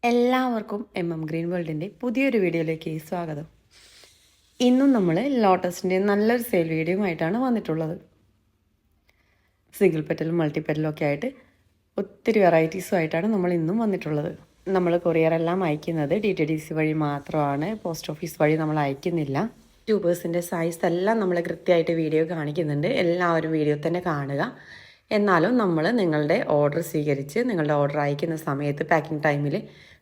എല്ലാവർക്കും ഗ്രീൻ വേൾഡിൻ്റെ പുതിയൊരു വീഡിയോയിലേക്ക് സ്വാഗതം. ഇന്നും നമ്മൾ ലോട്ടസിൻ്റെ നല്ലൊരു സെയിൽ വീഡിയോ ആയിട്ടാണ് വന്നിട്ടുള്ളത്. സിംഗിൾ പെറ്റലും മൾട്ടി പെറ്റലും ഒക്കെ ആയിട്ട് ഒത്തിരി വെറൈറ്റീസുമായിട്ടാണ് നമ്മൾ ഇന്നും വന്നിട്ടുള്ളത്. നമ്മൾ കൊറിയറെല്ലാം അയക്കുന്നത് DTDC വഴി മാത്രമാണ്, പോസ്റ്റ് ഓഫീസ് വഴി നമ്മൾ അയക്കുന്നില്ല. ട്യൂബേഴ്സിൻ്റെ സൈസ് എല്ലാം നമ്മൾ കൃത്യമായിട്ട് വീഡിയോ കാണിക്കുന്നുണ്ട്. എല്ലാവരും വീഡിയോ തന്നെ കാണുക. എന്നാലും നമ്മൾ നിങ്ങളുടെ ഓർഡർ സ്വീകരിച്ച് നിങ്ങളുടെ ഓർഡർ അയക്കുന്ന സമയത്ത് പാക്കിംഗ് ടൈമിൽ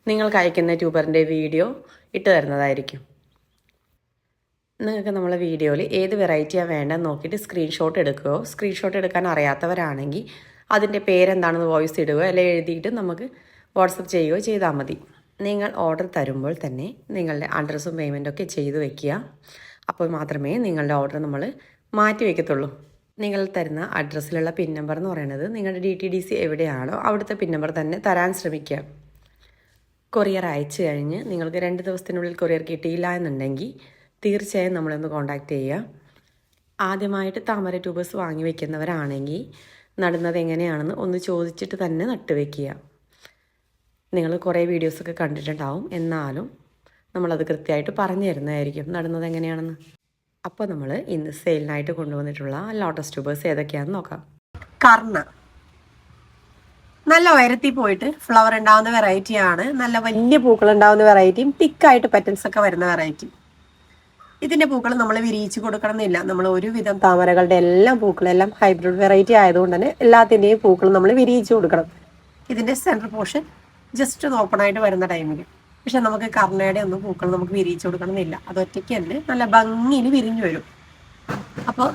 നിങ്ങൾക്ക് അയക്കുന്ന ട്യൂബറിൻ്റെ വീഡിയോ ഇട്ട് തരുന്നതായിരിക്കും. നിങ്ങൾക്ക് നമ്മളെ വീഡിയോയിൽ ഏത് വെറൈറ്റിയാണ് വേണ്ടതെന്ന് നോക്കിയിട്ട് സ്ക്രീൻഷോട്ട് എടുക്കുകയോ, സ്ക്രീൻഷോട്ട് എടുക്കാൻ അറിയാത്തവരാണെങ്കിൽ അതിൻ്റെ പേരെന്താണെന്ന് വോയിസ് ഇടുകയോ അല്ലെങ്കിൽ എഴുതിയിട്ട് നമുക്ക് വാട്സപ്പ് ചെയ്യുകയോ ചെയ്താൽ മതി. നിങ്ങൾ ഓർഡർ തരുമ്പോൾ തന്നെ നിങ്ങളുടെ അഡ്രസ്സും പേയ്മെൻറ്റൊക്കെ ചെയ്ത് വെക്കുക. അപ്പോൾ മാത്രമേ നിങ്ങളുടെ ഓർഡർ നമ്മൾ മാറ്റി വയ്ക്കത്തുള്ളൂ. നിങ്ങൾ തരുന്ന അഡ്രസ്സിലുള്ള പിൻ നമ്പർ എന്ന് പറയുന്നത് നിങ്ങളുടെ DTDC എവിടെയാണോ അവിടുത്തെ പിൻ നമ്പർ തന്നെ തരാൻ ശ്രമിക്കുക. കൊറിയർ അയച്ചു കഴിഞ്ഞ് നിങ്ങൾക്ക് 2 ദിവസത്തിനുള്ളിൽ കൊറിയർ കിട്ടിയില്ല എന്നുണ്ടെങ്കിൽ തീർച്ചയായും നമ്മളൊന്ന് കോൺടാക്റ്റ് ചെയ്യുക. ആദ്യമായിട്ട് താമര ട്യൂബേഴ്സ് വാങ്ങി വയ്ക്കുന്നവരാണെങ്കിൽ നടുന്നത് എങ്ങനെയാണെന്ന് ഒന്ന് ചോദിച്ചിട്ട് തന്നെ നട്ടുവെക്കുക. നിങ്ങൾ കുറേ വീഡിയോസൊക്കെ കണ്ടിട്ടുണ്ടാവും, എന്നാലും നമ്മളത് കൃത്യമായിട്ട് പറഞ്ഞു തരുന്നതായിരിക്കും നടുന്നത് എങ്ങനെയാണെന്ന്. അപ്പോൾ നമ്മൾ ഇന്ന് സെയിലിനായിട്ട് കൊണ്ടുവന്നിട്ടുള്ള ലോട്ടസ് ട്യൂബേഴ്സ് ഏതൊക്കെയാണെന്ന് നോക്കാം. കർണ നല്ല ഉയരത്തിൽ പോയിട്ട് ഫ്ലവർ ഉണ്ടാവുന്ന വെറൈറ്റിയാണ്. നല്ല വലിയ പൂക്കൾ ഉണ്ടാവുന്ന വെറൈറ്റിയും തിക്കായിട്ട് പെറ്റൽസ് ഒക്കെ വരുന്ന വെറൈറ്റി. ഇതിന്റെ പൂക്കൾ നമ്മൾ വിരിയിച്ച് കൊടുക്കണം എന്നില്ല. നമ്മൾ ഒരുവിധം താമരകളുടെ എല്ലാം പൂക്കളെല്ലാം ഹൈബ്രിഡ് വെറൈറ്റി ആയതുകൊണ്ട് തന്നെ എല്ലാത്തിൻ്റെയും പൂക്കൾ നമ്മൾ വിരിയിച്ച് കൊടുക്കണം. ഇതിന്റെ സെൻട്രൽ പോർഷൻ ജസ്റ്റ് ഒന്ന് ഓപ്പൺ ആയിട്ട് വരുന്ന ടൈമിൽ. പക്ഷെ നമുക്ക് കർണയുടെ ഒന്നും പൂക്കൾ നമുക്ക് വിരിയിച്ച് കൊടുക്കണം എന്നില്ല. അത് ഒറ്റയ്ക്ക് തന്നെ നല്ല ഭംഗിയിൽ വിരിഞ്ഞു വരും. അപ്പോൾ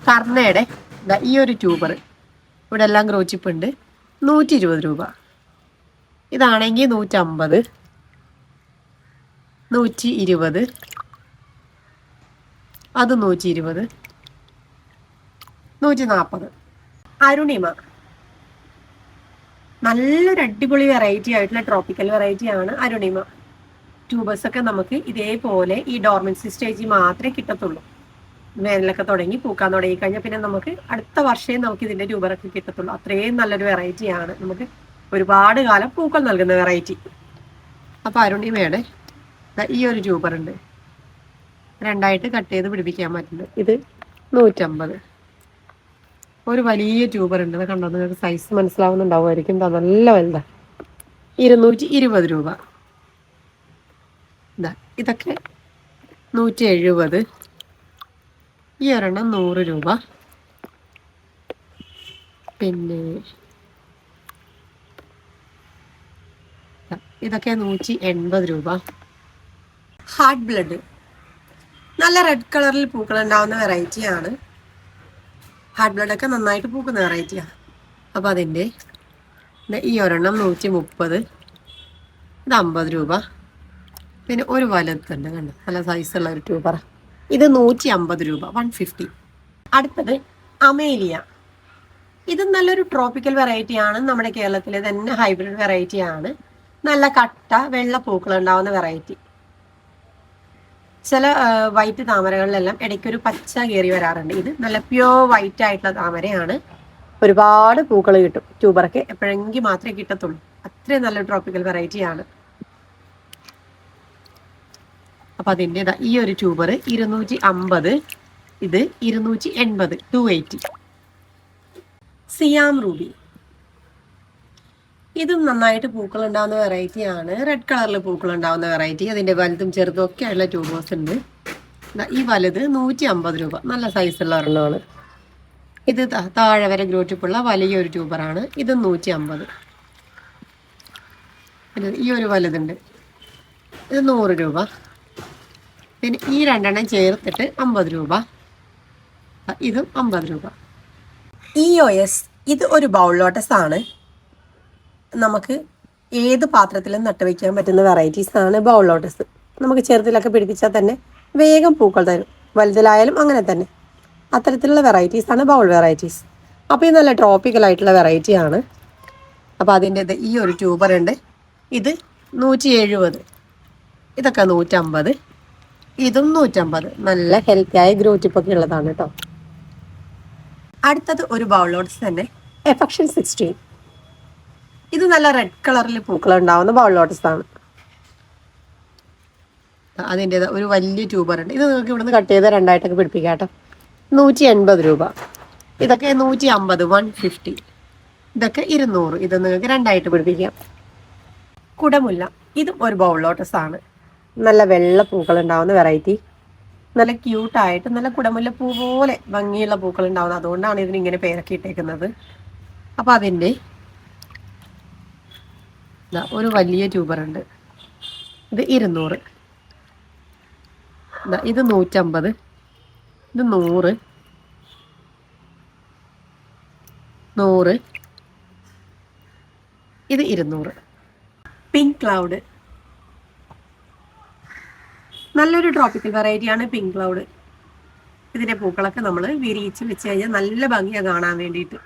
കർണയുടെ ഈ ഒരു ട്യൂബർ ഇവിടെ എല്ലാം ഗ്രോച്ചിപ്പ് ഉണ്ട്. 120 രൂപ. ഇതാണെങ്കിൽ 150, 120, അത് 120, 140. അരുണിമ നല്ലൊരു അടിപൊളി വെറൈറ്റി ആയിട്ടുള്ള ട്രോപ്പിക്കൽ വെറൈറ്റിയാണ് അരുണിമ. ട്യൂബേഴ്സൊക്കെ നമുക്ക് ഇതേപോലെ ഈ ഡോർമൻസി സ്റ്റേജിൽ മാത്രമേ കിട്ടത്തുള്ളൂ. വേനലൊക്കെ തുടങ്ങി പൂക്കാൻ തുടങ്ങി കഴിഞ്ഞാൽ പിന്നെ നമുക്ക് അടുത്ത വർഷമേ നമുക്ക് ഇതിന്റെ ട്യൂബറൊക്കെ കിട്ടത്തുള്ളൂ. അത്രയും നല്ലൊരു വെറൈറ്റിയാണ്, നമുക്ക് ഒരുപാട് കാലം പൂക്കൾ നൽകുന്ന വെറൈറ്റി. അപ്പോൾ അരുണിമയുടെ ഈ ഒരു ട്യൂബർ ഉണ്ട്, 2ആയിട്ട് കട്ട് ചെയ്ത് പിടിപ്പിക്കാൻ പറ്റുന്നത്. ഇത് 150. ഒരു വലിയ ട്യൂബർ ഉണ്ട്, കണ്ടോ? നിങ്ങൾക്ക് സൈസ് മനസ്സിലാവുന്നുണ്ടാവുമായിരിക്കും. നല്ല വലുതാ. 220 രൂപ. ഇതൊക്കെ 170. ഈ ഒരെണ്ണം 100 രൂപ. പിന്നെ ഇതൊക്കെ 180 രൂപ. ഹാർട്ട് ബ്ലഡ് നല്ല റെഡ് കളറിൽ പൂക്കൾ ഉണ്ടാവുന്ന വെറൈറ്റിയാണ്. ഹാർട്ട് ബ്ലഡൊക്കെ നന്നായിട്ട് പൂക്കുന്ന വെറൈറ്റിയാണ്. അപ്പോൾ അതിൻ്റെ ഈ ഒരെണ്ണം 130. ഇത് 50 രൂപ. പിന്നെ ഒരു വലുതുണ്ട്, കണ്ടോ? നല്ല സൈസുള്ള ഒരു ട്യൂബറാണ്. ഇത് 150 രൂപ, 150. അടുത്തത് അമേലിയ. ഇത് നല്ലൊരു ട്രോപ്പിക്കൽ വെറൈറ്റിയാണ്. നമ്മുടെ കേരളത്തിലെ തന്നെ ഹൈബ്രിഡ് വെറൈറ്റിയാണ്. നല്ല കട്ട വെള്ള പൂക്കൾ ഉണ്ടാവുന്ന വെറൈറ്റി. ചില വൈറ്റ് താമരകളിലെല്ലാം ഇടയ്ക്കൊരു പച്ച കയറി വരാറുണ്ട്. ഇത് നല്ല പ്യോർ വൈറ്റ് ആയിട്ടുള്ള താമരയാണ്. ഒരുപാട് പൂക്കൾ കിട്ടും. ട്യൂബറൊക്കെ എപ്പോഴെങ്കിലും മാത്രമേ കിട്ടത്തുള്ളൂ. അത്രയും നല്ലൊരു ട്രോപ്പിക്കൽ വെറൈറ്റിയാണ്. അപ്പം അതിൻ്റെ ഈ ഒരു ട്യൂബർ 250. ഇത് 280, 280. സിയാം റൂബി. ഇതും നന്നായിട്ട് പൂക്കൾ ഉണ്ടാവുന്ന വെറൈറ്റിയാണ്. റെഡ് കളറിൽ പൂക്കൾ ഉണ്ടാവുന്ന വെറൈറ്റി. അതിൻ്റെ വലുതും ചെറുതും ഒക്കെ ആയിട്ടുള്ള ട്യൂബേഴ്സ് ഉണ്ട്. ഈ വലുത് 150 രൂപ. നല്ല സൈസുള്ള ഒരെണ്ണമാണ്. ഇത് താഴെ വരെ ഗ്രോറ്റിപ്പുള്ള വലിയൊരു ട്യൂബറാണ്. ഇത് 150. പിന്നെ ഈ ഒരു വലുതുണ്ട്, ഇത് 100 രൂപ. പിന്നെ ഈ 2 ചേർത്തിട്ട് 50 രൂപ. ഇതും 50 രൂപ. EOS ഇത് ഒരു ബൗൾ ലോട്ടസ് ആണ്. നമുക്ക് ഏത് പാത്രത്തിലും നട്ടുവെക്കാൻ പറ്റുന്ന വെറൈറ്റീസ് ആണ് ബൗൾ ലോട്ടസ്. നമുക്ക് ചെറുതിലൊക്കെ പിടിപ്പിച്ചാൽ തന്നെ വേഗം പൂക്കൾ തരും. വലുതിലായാലും അങ്ങനെ തന്നെ. അത്തരത്തിലുള്ള വെറൈറ്റീസാണ് ബൗൾ വെറൈറ്റീസ്. അപ്പോൾ ഇത് നല്ല ട്രോപ്പിക്കലായിട്ടുള്ള വെറൈറ്റിയാണ്. അപ്പോൾ അതിൻ്റെ ഈ ഒരു ട്യൂബർ ഉണ്ട്. ഇത് 170. ഇതൊക്കെ 150. ഇതും 150. നല്ല ഹെൽത്തിയായ ഗ്രോറ്റിപ്പൊക്കെ ഉള്ളതാണ് കേട്ടോ. അടുത്തത് ഒരു ബൗൾ ലോട്ടസ് തന്നെ, എഫക്ഷൻ 16. ഇത് നല്ല റെഡ് കളറിൽ പൂക്കൾ ഉണ്ടാവുന്ന ബൗൾ ലോട്ടസ് ആണ്. അതിൻ്റെത് ഒരു വലിയ ട്യൂബർ ഉണ്ട്. ഇത് നിങ്ങൾക്ക് ഇവിടുന്ന് കട്ട് ചെയ്ത് രണ്ടായിട്ടൊക്കെ പിടിപ്പിക്കാം കേട്ടോ. 180 രൂപ. ഇതൊക്കെ 150, 150. ഇതൊക്കെ 200. ഇത് നിങ്ങൾക്ക് രണ്ടായിട്ട് പിടിപ്പിക്കാം. കുടമുല്ല, ഇതും ഒരു ബൗൾ ലോട്ടസ് ആണ്. നല്ല വെള്ള പൂക്കൾ ഉണ്ടാവുന്ന വെറൈറ്റി. നല്ല ക്യൂട്ടായിട്ട് നല്ല കുടമുല്ല പൂ പോലെ ഭംഗിയുള്ള പൂക്കൾ ഉണ്ടാവുന്നത്. അതുകൊണ്ടാണ് ഇതിനിങ്ങനെ പേരൊക്കെ ഇട്ടേക്കുന്നത്. അപ്പം അതിൻ്റെ ഒരു വലിയ ട്യൂബർ ഉണ്ട്. ഇത് 200. ഇത് 150. ഇത് 100. 100. ഇത് 200. പിങ്ക് ക്ലൗഡ്, നല്ലൊരു ട്രോപ്പിക്കൽ വെറൈറ്റിയാണ് പിങ്ക് ക്ലൗഡ്. ഇതിൻ്റെ പൂക്കളൊക്കെ നമ്മൾ വിരിയിച്ച് വെച്ച് കഴിഞ്ഞാൽ നല്ല ഭംഗിയാണ് കാണാൻ വേണ്ടിയിട്ട്.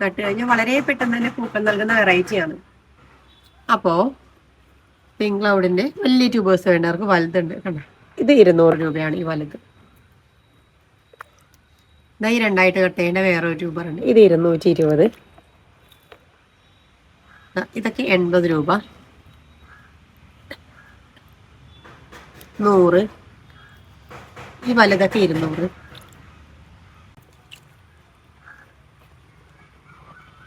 നട്ട് കഴിഞ്ഞാൽ വളരെ പെട്ടെന്ന് തന്നെ പൂക്കൾ നൽകുന്ന വെറൈറ്റിയാണ്. അപ്പോൾ പിങ്ക് ക്ലൗഡിൻ്റെ വലിയ ട്യൂബേഴ്സ് വേണ്ടവർക്ക് വലുതുണ്ട് കണ്ടോ. ഇത് 200 രൂപയാണ് ഈ വലുത്. ഈ രണ്ടായിട്ട് കട്ട് ചെയ്യേണ്ട വേറൊരു ട്യൂബർ ഉണ്ട്. ഇത് 220. ഇതൊക്കെ 80 രൂപ. 100. ഈ വലുതൊക്കെ 200.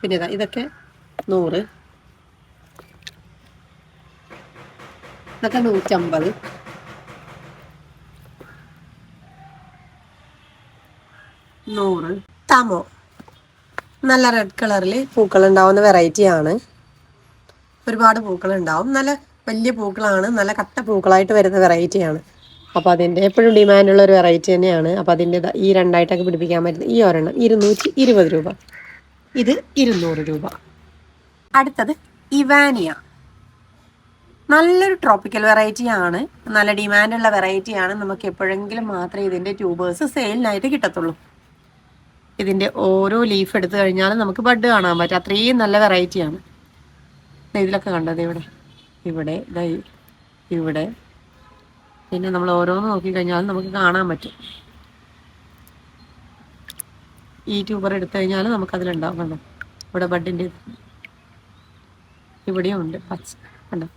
പിന്നെ ഇതൊക്കെ 100. ഇതൊക്കെ 150. 100. താമോ, നല്ല റെഡ് കളറിൽ പൂക്കൾ ഉണ്ടാവുന്ന വെറൈറ്റി ആണ്. ഒരുപാട് പൂക്കൾ ഉണ്ടാവും. നല്ല വലിയ പൂക്കളാണ്. നല്ല കട്ട പൂക്കളായിട്ട് വരുന്ന വെറൈറ്റിയാണ്. അപ്പോൾ അതിൻ്റെ എപ്പോഴും ഡിമാൻഡുള്ള ഒരു വെറൈറ്റി തന്നെയാണ്. അപ്പോൾ അതിൻ്റെ ഈ രണ്ടായിട്ടൊക്കെ പിടിപ്പിക്കാൻ പറ്റുന്ന ഈ ഒരെണ്ണം 220 രൂപ. ഇത് 200 രൂപ. അടുത്തത് ഇവാനിയ, നല്ലൊരു ട്രോപ്പിക്കൽ വെറൈറ്റിയാണ്. നല്ല ഡിമാൻഡുള്ള വെറൈറ്റിയാണ്. നമുക്ക് എപ്പോഴെങ്കിലും മാത്രമേ ഇതിൻ്റെ ട്യൂബേഴ്സ് സെയിലിനായിട്ട് കിട്ടത്തുള്ളൂ. ഇതിൻ്റെ ഓരോ ലീഫ് എടുത്തു കഴിഞ്ഞാലും നമുക്ക് ബഡ് കാണാൻ പറ്റും. അത്രയും നല്ല വെറൈറ്റിയാണ്. ഇതിലൊക്കെ കണ്ടത് ഇവിടെ ഇവിടെ പിന്നെ നമ്മൾ ഓരോന്ന് നോക്കിക്കഴിഞ്ഞാലും നമുക്ക് കാണാൻ പറ്റും. ഈ ട്യൂബർ എടുത്തു കഴിഞ്ഞാൽ നമുക്കതിലുണ്ടാവും കണ്ടോ. ഇവിടെ ബഡിൻ്റെ ഇവിടെയും ഉണ്ട് പച്ച കണ്ടോ.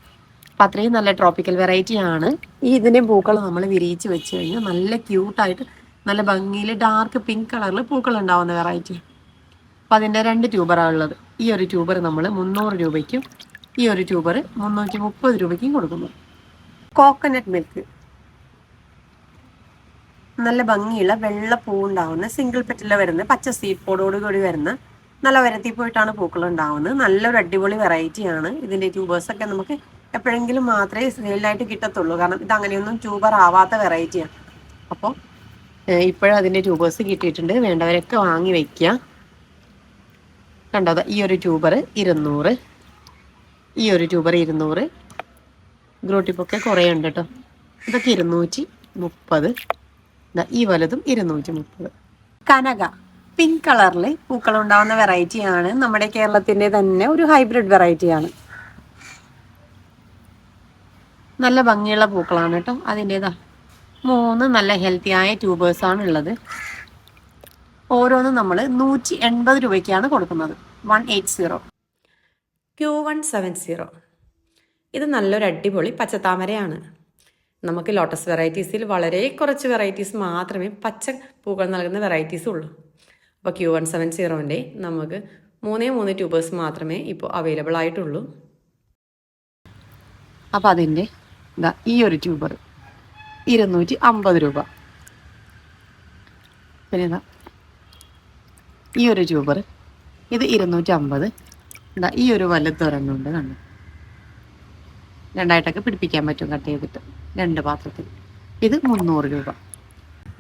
അപ്പം അത്രയും നല്ല ട്രോപ്പിക്കൽ വെറൈറ്റിയാണ്. ഇതിൻ്റെ പൂക്കൾ നമ്മൾ വിരിയിച്ച് വെച്ച് കഴിഞ്ഞാൽ നല്ല ക്യൂട്ടായിട്ട് നല്ല ഭംഗിയിൽ ഡാർക്ക് പിങ്ക് കളറിൽ പൂക്കൾ ഉണ്ടാവുന്ന വെറൈറ്റി. അപ്പം അതിൻ്റെ 2 ട്യൂബറാണ് ഉള്ളത്. ഈ ഒരു ട്യൂബർ നമ്മൾ 300 രൂപയ്ക്കും ഈ ഒരു ട്യൂബർ 330 രൂപയ്ക്കും കൊടുക്കുന്നു. കോക്കനട്ട് മിൽക്ക്, നല്ല ഭംഗിയുള്ള വെള്ള പൂ ഉണ്ടാവുന്ന സിംഗിൾ പെറ്റിൽ വരുന്ന പച്ച സീഡ് പോടോട് കൂടി വരുന്ന നല്ല വരത്തി പോയിട്ടാണ് പൂക്കൾ ഉണ്ടാവുന്നത്. നല്ലൊരു അടിപൊളി വെറൈറ്റിയാണ്. ഇതിൻ്റെ ട്യൂബേഴ്സൊക്കെ നമുക്ക് എപ്പോഴെങ്കിലും മാത്രമേ സെയിലായിട്ട് കിട്ടത്തുള്ളൂ. കാരണം ഇത് അങ്ങനെയൊന്നും ട്യൂബർ ആവാത്ത വെറൈറ്റിയാണ്. അപ്പോൾ ഇപ്പോഴും അതിൻ്റെ ട്യൂബേഴ്സ് കിട്ടിയിട്ടുണ്ട്. വേണ്ടവരൊക്കെ വാങ്ങി വയ്ക്കുക. കണ്ടോ, ഈ ഒരു ട്യൂബർ 200. ഈ ഒരു ട്യൂബർ 200. ഗ്രോട്ടിപ്പൊക്കെ കുറേ ഉണ്ട് കേട്ടോ. ഇതൊക്കെ 230. ഈ വലുതും 230. കനക, പിങ്ക് കളറിൽ പൂക്കൾ ഉണ്ടാവുന്ന വെറൈറ്റിയാണ്. നമ്മുടെ കേരളത്തിൻ്റെ തന്നെ ഒരു ഹൈബ്രിഡ് വെറൈറ്റിയാണ്. നല്ല ഭംഗിയുള്ള പൂക്കളാണ് കേട്ടോ. അതിൻ്റെതാ 3 നല്ല ഹെൽത്തിയായ ട്യൂബേഴ്സാണ് ഉള്ളത്. ഓരോന്നും നമ്മൾ 180 രൂപയ്ക്കാണ് കൊടുക്കുന്നത്. 180. Q170, ഇത് നല്ലൊരു അടിപൊളി പച്ചത്താമരയാണ്. നമുക്ക് ലോട്ടസ് വെറൈറ്റീസിൽ വളരെ കുറച്ച് വെറൈറ്റീസ് മാത്രമേ പച്ച പൂക്കൾ നൽകുന്ന വെറൈറ്റീസ് ഉള്ളൂ. അപ്പോൾ Q170ൻ്റെ നമുക്ക് 3 ട്യൂബേഴ്സ് മാത്രമേ ഇപ്പോൾ അവൈലബിൾ ആയിട്ടുള്ളൂ. അപ്പോൾ അതിൻ്റെ ഈ ഒരു ട്യൂബർ 250 രൂപ. പിന്നെ ഈ ഒരു ട്യൂബർ ഇത് 250. ഈ ഒരു വലുതൊരെണ്ണമുണ്ട് കണ്ടു. രണ്ടായിട്ടൊക്കെ പിടിപ്പിക്കാൻ പറ്റും കട്ട് ചെയ്തിട്ട് 2 പാത്രത്തിൽ. ഇത് 300 രൂപ.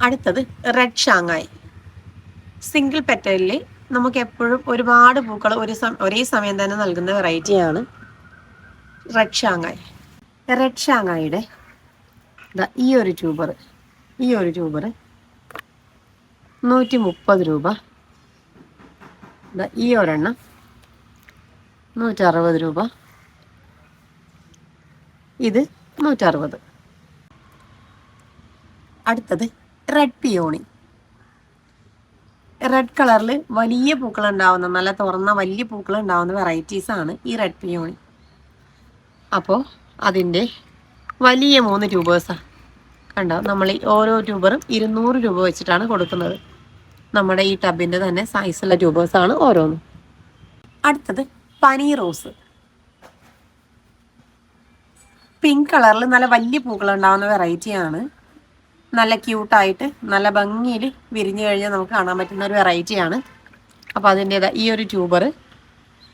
അടുത്തത് റെഡ് ഷാങ്ങായി, സിംഗിൾ പെറ്റലിൽ നമുക്ക് എപ്പോഴും ഒരുപാട് പൂക്കൾ ഒരേ സമയം തന്നെ നൽകുന്ന വെറൈറ്റിയാണ് റെഡ് ഷാങ്ങായി. റെഡ് ഷാങ്ങായിയുടെ ഈ ഒരു ട്യൂബർ 130 രൂപ. ഈ ഒരെണ്ണം 160 രൂപ. ഇത് 160. അടുത്തത് റെഡ് പിയോണി, റെഡ് കളറിൽ വലിയ പൂക്കൾ ഉണ്ടാവുന്ന, നല്ല തുറന്ന വലിയ പൂക്കൾ ഉണ്ടാവുന്ന വെറൈറ്റീസാണ് ഈ റെഡ് പിയോണി. അപ്പോൾ അതിൻ്റെ വലിയ 3 ട്യൂബേഴ്സാണ് കണ്ടോ. നമ്മൾ ഈ ഓരോ ട്യൂബറും 200 രൂപ വെച്ചിട്ടാണ് കൊടുക്കുന്നത്. നമ്മുടെ ഈ ടബിൻ്റെ തന്നെ സൈസുള്ള ട്യൂബേഴ്സാണ് ഓരോന്നും. അടുത്തത് പനി റോസ്. പിങ്ക് കളറിൽ നല്ല വലിയ പൂക്കൾ ഉണ്ടാവുന്ന വെറൈറ്റിയാണ്. നല്ല ക്യൂട്ടായിട്ട് നല്ല ഭംഗിയിൽ വിരിഞ്ഞു കഴിഞ്ഞാൽ നമുക്ക് കാണാൻ പറ്റുന്ന ഒരു വെറൈറ്റിയാണ്. അപ്പോൾ അതിൻ്റേതാ ഈ ഒരു ട്യൂബർ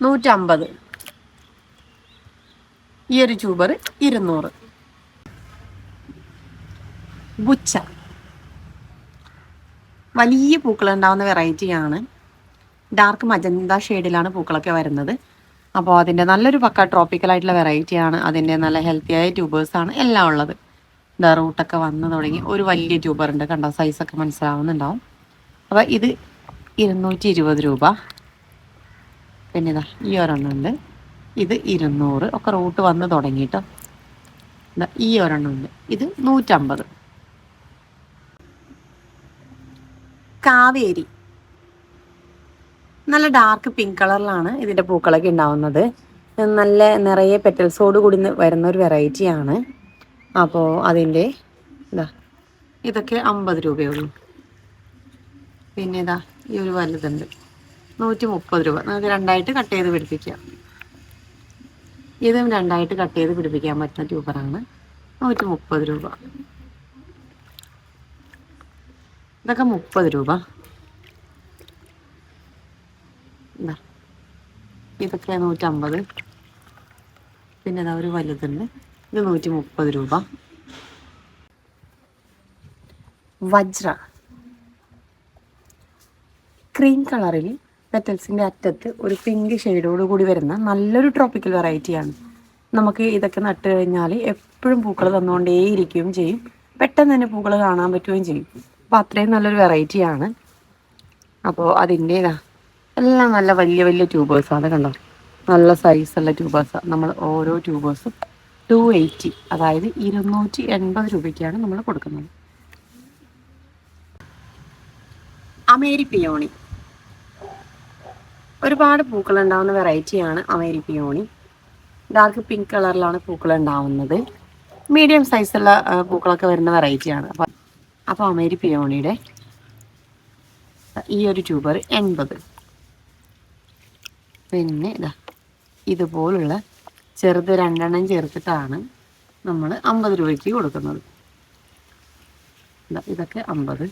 150, ഈ ഒരു ട്യൂബർ 200. ബുച്ച വലിയ പൂക്കൾ ഉണ്ടാവുന്ന വെറൈറ്റിയാണ്. ഡാർക്ക് മജന്ത ഷെയ്ഡിലാണ് പൂക്കളൊക്കെ വരുന്നത്. അപ്പോൾ അതിൻ്റെ നല്ലൊരു പക്ക ട്രോപ്പിക്കലായിട്ടുള്ള വെറൈറ്റിയാണ്. അതിൻ്റെ നല്ല ഹെൽത്തിയായ ട്യൂബേഴ്സാണ് എല്ലാം ഉള്ളത്. ഇതാ റൂട്ടൊക്കെ വന്ന് തുടങ്ങി. ഒരു വലിയ ട്യൂബറുണ്ട് കണ്ടോ, സൈസൊക്കെ മനസ്സിലാവുന്നുണ്ടാവും. അപ്പോൾ ഇത് 220 രൂപ. പിന്നെ ഇതാ ഈ ഒരെണ്ണമുണ്ട്, ഇത് 200. ഒക്കെ റൂട്ട് വന്ന് തുടങ്ങിയിട്ടോ. ഇതാ ഈ ഒരെണ്ണമുണ്ട്, ഇത് 150. കാവേരി നല്ല ഡാർക്ക് പിങ്ക് കളറിലാണ് ഇതിൻ്റെ പൂക്കളൊക്കെ ഉണ്ടാവുന്നത്. നല്ല നിറയെ പെറ്റൽസോട് കൂടി വരുന്ന ഒരു വെറൈറ്റിയാണ്. അപ്പോൾ അതിൻ്റെ ഇതാ ഇതൊക്കെ 50 രൂപയുള്ളൂ. പിന്നെ ഇതാ ഈ ഒരു വലുതുണ്ട്, 130 രൂപ. നമുക്ക് 2ആയിട്ട് കട്ട് ചെയ്ത് പിടിപ്പിക്കാം. ഇതും 2ആയിട്ട് കട്ട് ചെയ്ത് പിടിപ്പിക്കാൻ പറ്റുന്ന ട്യൂബറാണ്, 130 രൂപ. ഇതൊക്കെ 30 രൂപ. ഇതൊക്കെ 150. പിന്നെ ഇതാ ഒരു വലുതുണ്ട്, ഇത് 130 രൂപ. വജ്ര ക്രീം കളറിൽ പെറ്റൽസിൻ്റെ അറ്റത്ത് ഒരു പിങ്ക് ഷെയ്ഡോട് കൂടി വരുന്ന നല്ലൊരു ട്രോപ്പിക്കൽ വെറൈറ്റിയാണ്. നമുക്ക് ഇതൊക്കെ നട്ട് കഴിഞ്ഞാൽ എപ്പോഴും പൂക്കൾ തന്നുകൊണ്ടേയിരിക്കുകയും ചെയ്യും. പെട്ടെന്ന് തന്നെ പൂക്കൾ കാണാൻ പറ്റുകയും ചെയ്യും. അപ്പോൾ അത്രയും നല്ലൊരു വെറൈറ്റിയാണ്. അപ്പോൾ അതിൻ്റെ എല്ലാം നല്ല വലിയ വലിയ ട്യൂബേഴ്സാണ് കണ്ടോ, നല്ല സൈസുള്ള ട്യൂബേഴ്സാണ്. നമ്മൾ ഓരോ ട്യൂബേഴ്സും 280, അതായത് 280 രൂപയ്ക്കാണ് നമ്മൾ കൊടുക്കുന്നത്. അമേരി പിയോണി ഒരുപാട് പൂക്കൾ ഉണ്ടാവുന്ന വെറൈറ്റിയാണ് അമേരി പിയോണി. ഡാർക്ക് പിങ്ക് കളറിലാണ് പൂക്കൾ ഉണ്ടാവുന്നത്. മീഡിയം സൈസുള്ള പൂക്കളൊക്കെ വരുന്ന വെറൈറ്റിയാണ്. അപ്പോൾ അമേരി പിയോണിയുടെ ഈ ഒരു ട്യൂബർ 80. പിന്നെ ഇതുപോലുള്ള ചെറുത് 2 എണ്ണം ചേർത്തിട്ടാണ് നമ്മൾ 50 രൂപയ്ക്ക് കൊടുക്കുന്നത്. ഇതൊക്കെ 50.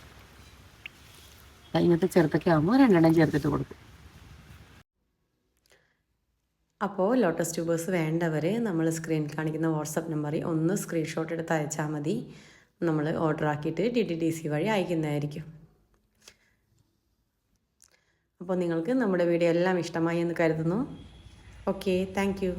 ഇങ്ങനത്തെ ചെറുതൊക്കെ ആകുമ്പോൾ 2 എണ്ണം ചേർത്തിട്ട് കൊടുക്കും. അപ്പോൾ ലോട്ടസ് ട്യൂബേഴ്സ് വേണ്ടവർ നമ്മൾ സ്ക്രീനിൽ കാണിക്കുന്ന വാട്സപ്പ് നമ്പറിൽ ഒന്ന് സ്ക്രീൻഷോട്ട് എടുത്ത് അയച്ചാൽ മതി. നമ്മൾ ഓർഡർ ആക്കിയിട്ട് DTDC വഴി അയക്കുന്നതായിരിക്കും. അപ്പോൾ നിങ്ങൾക്ക് നമ്മുടെ വീഡിയോ എല്ലാം ഇഷ്ടമായി എന്ന് കരുതുന്നു. Okay, thank you.